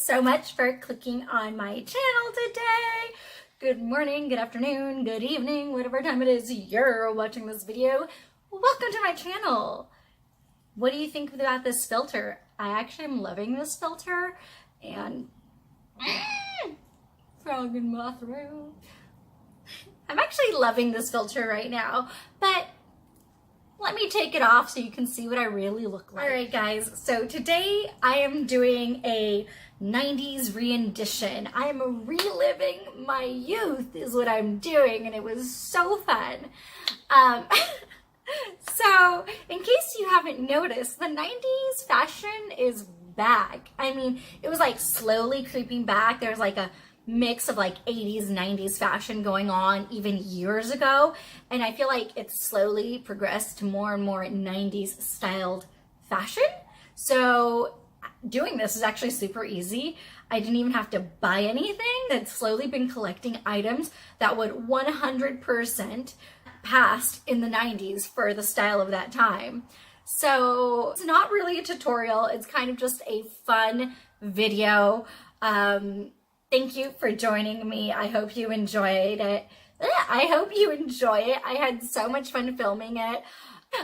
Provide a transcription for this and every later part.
so much for clicking on my channel today. Good morning, good afternoon, good evening, whatever time it is you're watching this video. Welcome to my channel. What do you think about this filter? I actually am loving this filter, and frog in my throat. I'm actually loving this filter right now, but let me take it off so you can see what I really look like. All right, guys, so today I am doing a 90s rendition. I am reliving my youth is what I'm doing, and it was so fun. So in case you haven't noticed, the 90s fashion is back. I mean, it was like slowly creeping back. There's like a mix of like 80s, 90s fashion going on even years ago. And I feel like it's slowly progressed to more and more 90s styled fashion. So doing this is actually super easy. I didn't even have to buy anything. I've slowly been collecting items that would 100% passed in the 90s for the style of that time. So it's not really a tutorial. It's kind of just a fun video. Thank you for joining me. I hope you enjoyed it. I hope you enjoy it. I had so much fun filming it.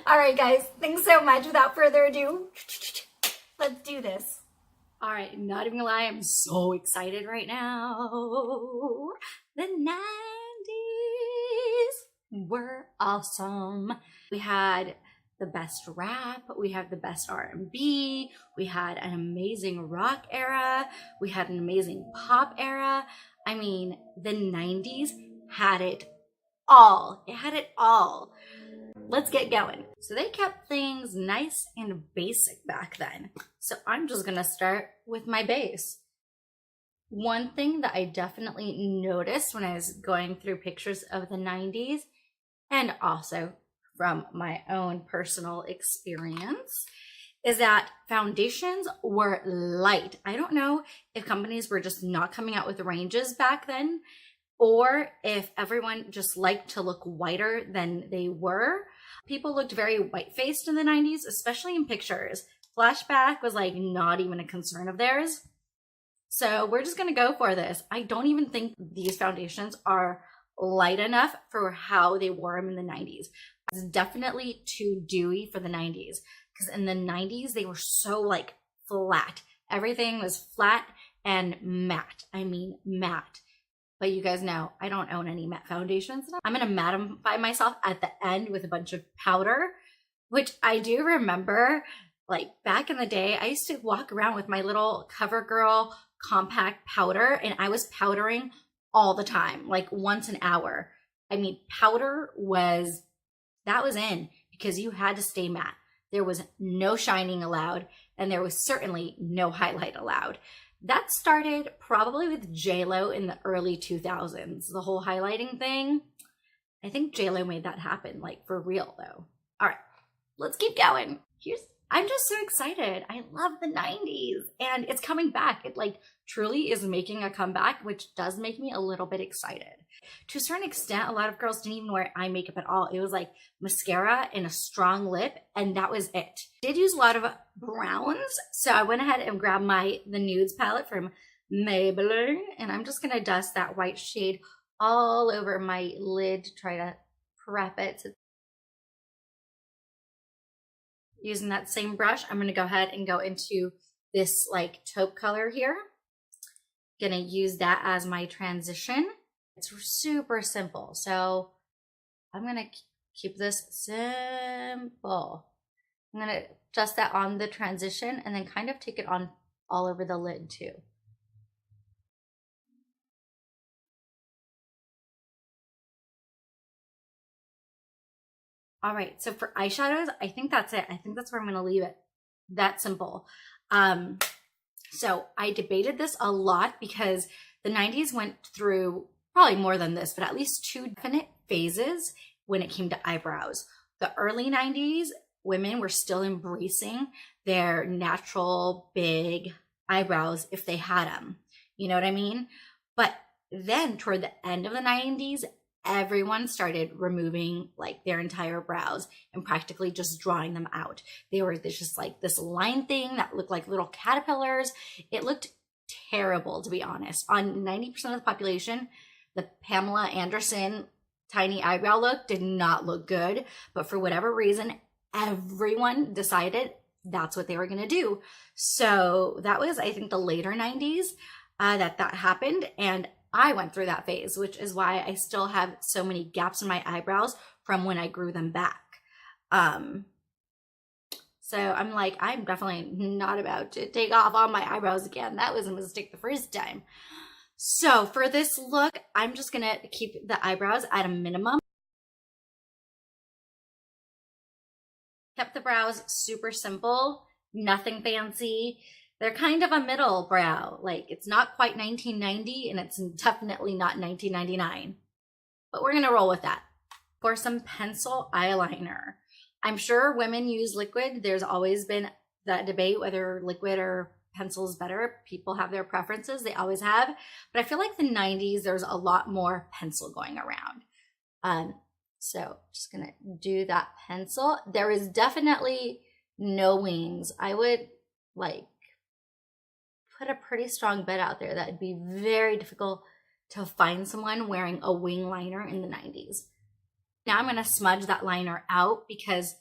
All right, guys, thanks so much. Without further ado, let's do this. All right, not even gonna lie, I'm so excited right now. The 90s were awesome. We had the best rap, we had the best R&B, we had an amazing rock era, we had an amazing pop era. I mean, the 90s had it all. It had it all. Let's get going. So they kept things nice and basic back then. So I'm just gonna start with my base. One thing that I definitely noticed when I was going through pictures of the 90s, and also from my own personal experience, is that foundations were light. I don't know if companies were just not coming out with ranges back then, or if everyone just liked to look whiter than they were. People looked very white-faced in the 90s, especially in pictures. Flashback was like not even a concern of theirs. So we're just gonna go for this. I don't even think these foundations are light enough for how they wore them in the 90s. It's definitely too dewy for the 90s, because in the 90s they were so like flat. Everything was flat and matte. I mean matte. But you guys know I don't own any matte foundations. I'm gonna mattify myself at the end with a bunch of powder, which I do remember like back in the day. I used to walk around with my little CoverGirl compact powder, and I was powdering all the time, like once an hour. I mean, powder was, that was in, because you had to stay matte. There was no shining allowed, and there was certainly no highlight allowed. That started probably with J-Lo in the early 2000s, the whole highlighting thing. I think J-Lo made that happen, like for real though. All right, let's keep going. I'm just so excited. I love the 90s, and it's coming back. It like truly is making a comeback, which does make me a little bit excited. To a certain extent, a lot of girls didn't even wear eye makeup at all. It was like mascara and a strong lip, and that was it. I did use a lot of browns, so I went ahead and grabbed the Nudes palette from Maybelline, and I'm just gonna dust that white shade all over my lid to try to prep it. Using that same brush, I'm gonna go ahead and go into this like taupe color here. Gonna use that as my transition. It's super simple, so I'm gonna keep this simple. I'm gonna adjust that on the transition and then kind of take it on all over the lid too. All right, so for eyeshadows, I think that's it. I think that's where I'm gonna leave it. That simple. So I debated this a lot because the 90s went through probably more than this, but at least two definite phases when it came to eyebrows. The early 90s, women were still embracing their natural big eyebrows if they had them. You know what I mean? But then toward the end of the 90s, everyone started removing like their entire brows and practically just drawing them out. They were just like this line thing that looked like little caterpillars. It looked terrible, to be honest. On 90% of the population, the Pamela Anderson tiny eyebrow look did not look good. But for whatever reason, everyone decided that's what they were going to do. So that was, I think, the later 90s that happened. And I went through that phase, which is why I still have so many gaps in my eyebrows from when I grew them back. So I'm like, I'm definitely not about to take off all my eyebrows again. That was a mistake the first time. So for this look, I'm just going to keep the eyebrows at a minimum. Kept the brows super simple, nothing fancy. They're kind of a middle brow. Like, it's not quite 1990 and it's definitely not 1999. But we're going to roll with that. For some pencil eyeliner. I'm sure women use liquid. There's always been that debate whether liquid or pencil is better. People have their preferences. They always have. But I feel like the 90s, there's a lot more pencil going around. So just going to do that pencil. There is definitely no wings. I would like put a pretty strong bet out there that it'd be very difficult to find someone wearing a wing liner in the 90s. Now I'm going to smudge that liner out because,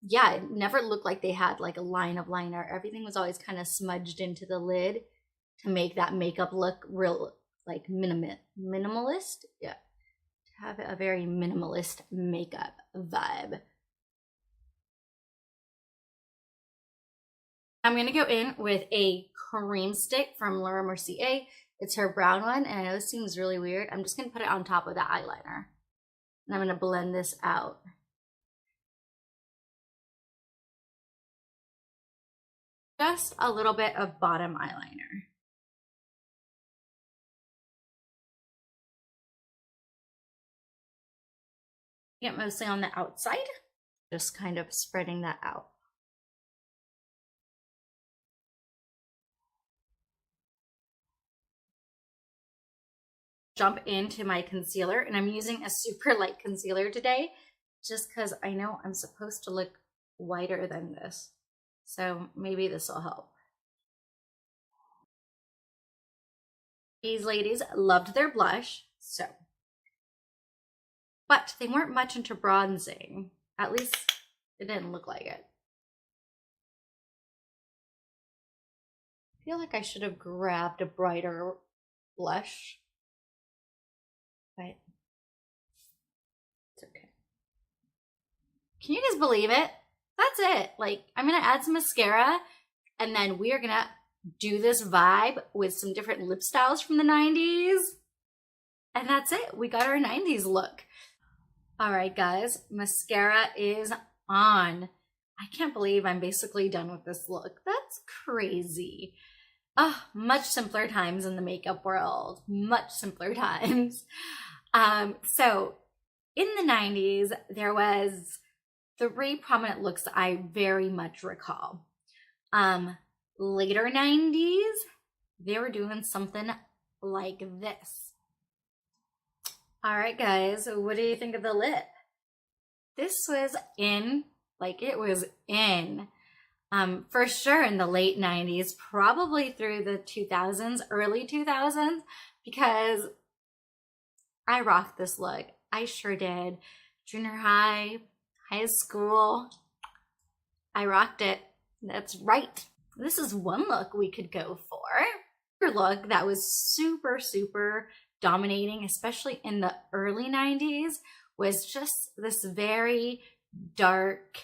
yeah, it never looked like they had like a line of liner. Everything was always kind of smudged into the lid to make that makeup look real, like minimalist. Yeah, to have a very minimalist makeup vibe. I'm going to go in with a cream stick from Laura Mercier. It's her brown one, and I know this seems really weird. I'm just going to put it on top of the eyeliner. And I'm going to blend this out. Just a little bit of bottom eyeliner. Get mostly on the outside, just kind of spreading that out. Jump into my concealer, and I'm using a super light concealer today just because I know I'm supposed to look whiter than this. So maybe this will help. These ladies loved their blush, but they weren't much into bronzing. At least it didn't look like it. I feel like I should have grabbed a brighter blush. But it's okay. Can you guys believe it? That's it. Like, I'm going to add some mascara, and then we are going to do this vibe with some different lip styles from the 90s. And that's it. We got our 90s look. All right, guys. Mascara is on. I can't believe I'm basically done with this look. That's crazy. Oh, much simpler times in the makeup world. Much simpler times. So in the 90s, there was 3 prominent looks that I very much recall. Later 90s, they were doing something like this. All right, guys, what do you think of the lip? This was in, like it was in. For sure in the late 90s, probably through the 2000s, early 2000s, because I rocked this look. I sure did. Junior high, high school, I rocked it. That's right. This is one look we could go for. Another look that was super, super dominating, especially in the early 90s, was just this very dark,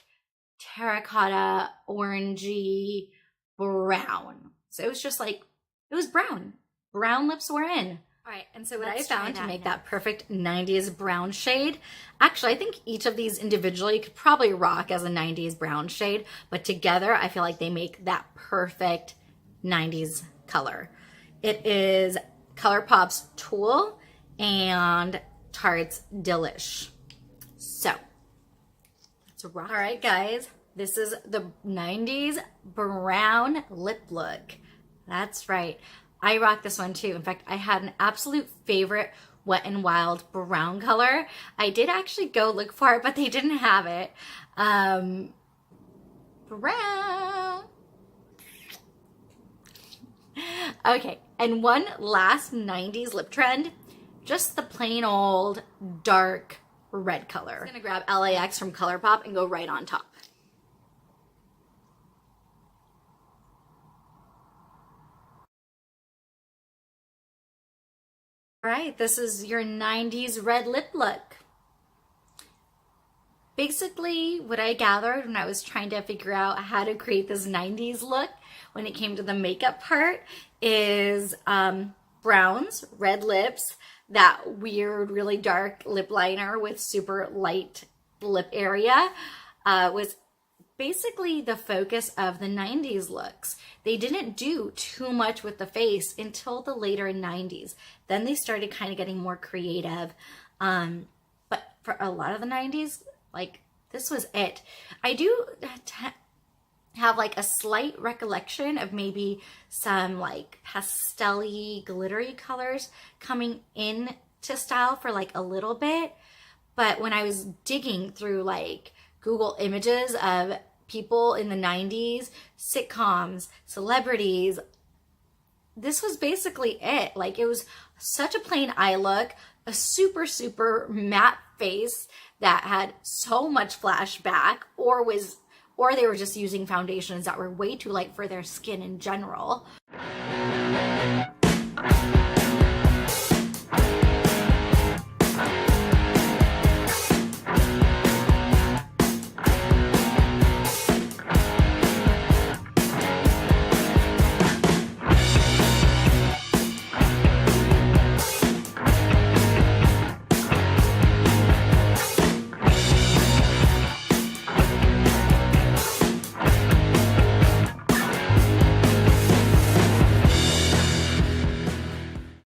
terracotta, orangey brown. So it was just like, it was brown. Brown lips were in. All right, and so what I found to make that perfect 90s brown shade, actually I think each of these individually could probably rock as a 90s brown shade, but together I feel like they make that perfect 90s color. It is Colourpop's Tulle and Tarte Delish. So, let's rock. All right, guys. This is the 90s brown lip look. That's right. I rock this one too. In fact, I had an absolute favorite Wetnwild brown color. I did actually go look for it, but they didn't have it. Brown. Okay, and one last 90s lip trend, just the plain old dark red color. I'm gonna grab LAX from Colourpop and go right on top. All right, this is your 90s red lip look. Basically, what I gathered when I was trying to figure out how to create this 90s look when it came to the makeup part is browns, red lips, that weird, really dark lip liner with super light lip area was basically the focus of the 90s looks. They didn't do too much with the face until the later 90s. Then they started kind of getting more creative. But for a lot of the 90s, like, this was it. I do have like a slight recollection of maybe some like pastel-y, glittery colors coming in to style for like a little bit. But when I was digging through like Google images of people in the 90s, sitcoms, celebrities, this was basically it. Like, it was such a plain eye look, a super, super matte face that had so much flashback, or they were just using foundations that were way too light for their skin in general.